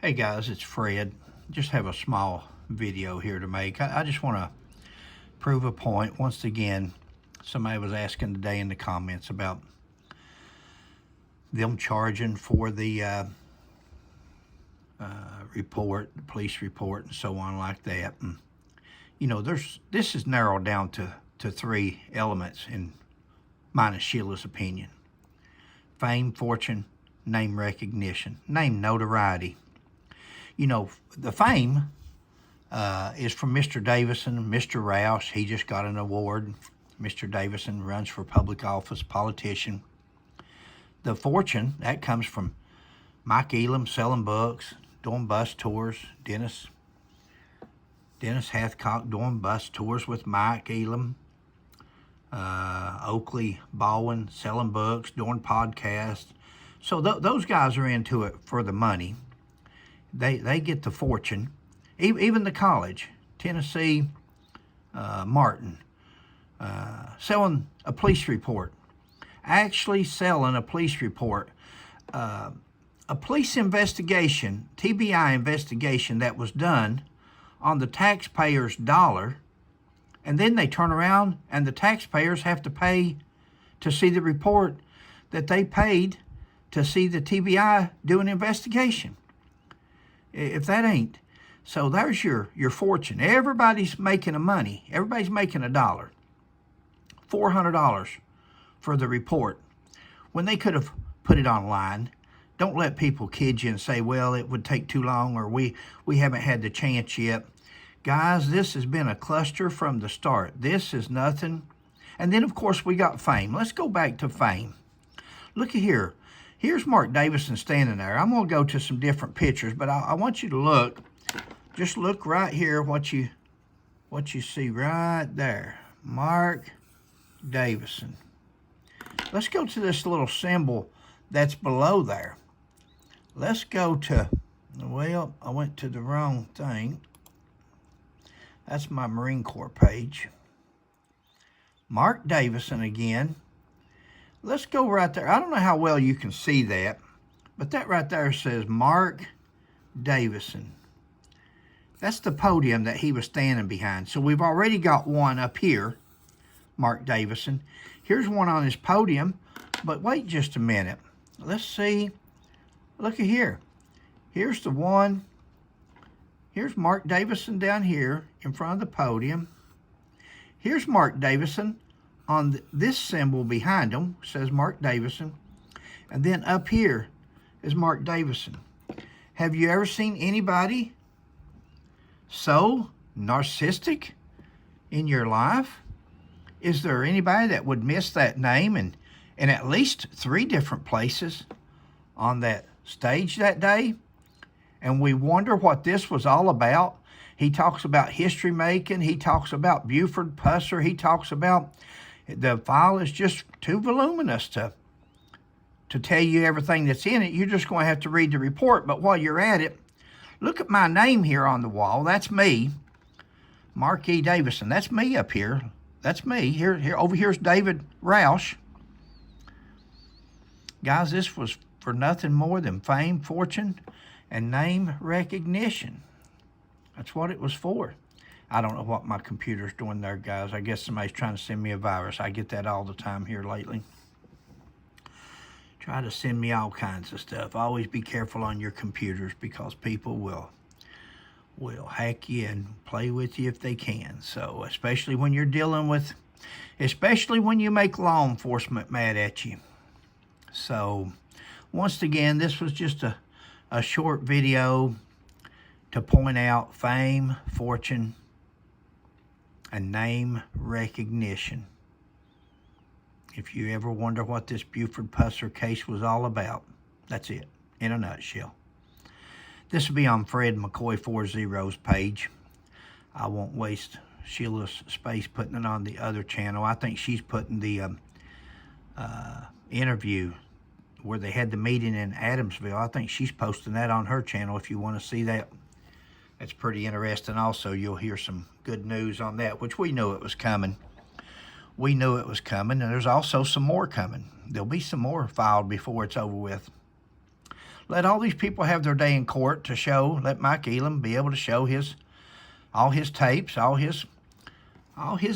Hey guys, it's Fred. Just have a small video here to make. I just want to prove a point. Once again, somebody was asking today in the comments about them charging for the report, the police report, and so on like that. And, you know, this is narrowed down to three elements in mine and Sheila's opinion: fame, fortune, name recognition, name notoriety. You know, the fame is from Mr. Davison, Mr. Roush. He just got an award. Mr. Davison runs for public office, politician. The fortune, that comes from Mike Elam selling books, doing bus tours. Dennis Hathcock doing bus tours with Mike Elam. Oakley Baldwin selling books, doing podcasts. So those guys are into it for the money. They get the fortune. Even the college, Tennessee Martin, selling a police report. Actually selling a police report. A police investigation, TBI investigation that was done on the taxpayer's dollar, and then they turn around and the taxpayers have to pay to see the report that they paid to see the TBI do an investigation. If that ain't, so there's your fortune. Everybody's making a money. Everybody's making $1. $400 for the report when they could have put it online. Don't let people kid you and say, well, it would take too long, or we haven't had the chance yet. Guys, this has been a cluster from the start. This is nothing. And then, of course, we got fame. Let's go back to fame. Look at here. Here's Mark Davison standing there. I'm going to go to some different pictures, but I want you to look. Just look right here, what you see right there. Mark Davison. Let's go to this little symbol that's below there. Let's go to, well, I went to the wrong thing. That's my Marine Corps page. Mark Davison again. Let's go right there. I don't know how well you can see that, but that right there says Mark Davison. That's the podium that he was standing behind. So we've already got one up here, Mark Davison. Here's one on his podium, but wait just a minute. Let's see. Look at here. Here's the one. Here's Mark Davison down here in front of the podium. Here's Mark Davison on this symbol behind him, says Mark Davison. And then up here is Mark Davison. Have you ever seen anybody so narcissistic in your life? Is there anybody that would miss that name in at least 3 different places on that stage that day? And we wonder what this was all about. He talks about history making. He talks about Buford Pusser. He talks about the file is just too voluminous to tell you everything that's in it. You're just going to have to read the report. But while you're at it, look at my name here on the wall. That's me, Mark E. Davison. That's me up here. That's me. Here, over here's David Roush. Guys, this was for nothing more than fame, fortune, and name recognition. That's what it was for. I don't know what my computer's doing there, guys. I guess somebody's trying to send me a virus. I get that all the time here lately. Try to send me all kinds of stuff. Always be careful on your computers, because people will hack you and play with you if they can. So especially when you're dealing with, especially when you make law enforcement mad at you. So once again, this was just a short video to point out fame, fortune, and name recognition. If you ever wonder what this Buford Pusser case was all about, that's it, in a nutshell. This will be on Fred McCoy 40's page. I won't waste Sheila's space putting it on the other channel. I think she's putting the interview where they had the meeting in Adamsville. I think she's posting that on her channel if you want to see that. That's pretty interesting. Also, you'll hear some good news on that, which we knew it was coming. We knew it was coming, and there's also some more coming. There'll be some more filed before it's over with. let all these people have their day in court to show, let Mike Elam be able to show all his tapes, all his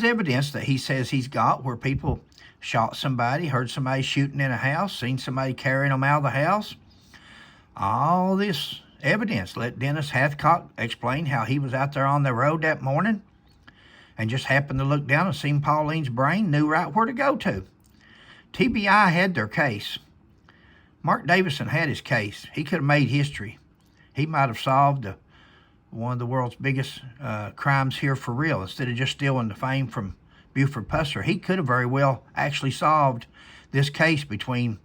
evidence that he says he's got where people shot somebody, heard somebody shooting in a house, seen somebody carrying them out of the house. All this evidence. Let Dennis Hathcock explain how he was out there on the road that morning and just happened to look down and seen Pauline's brain, knew right where to go to. TBI had their case. Mark Davison had his case. He could have made history. He might have solved one of the world's biggest crimes here for real. Instead of just stealing the fame from Buford Pusser, he could have very well actually solved this case between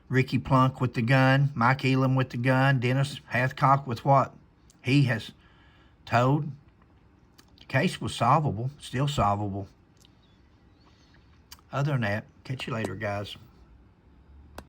Ricky Plunk with the gun, Mike Elam with the gun, Dennis Hathcock with what he has told. The case was solvable, still solvable. Other than that, catch you later, guys.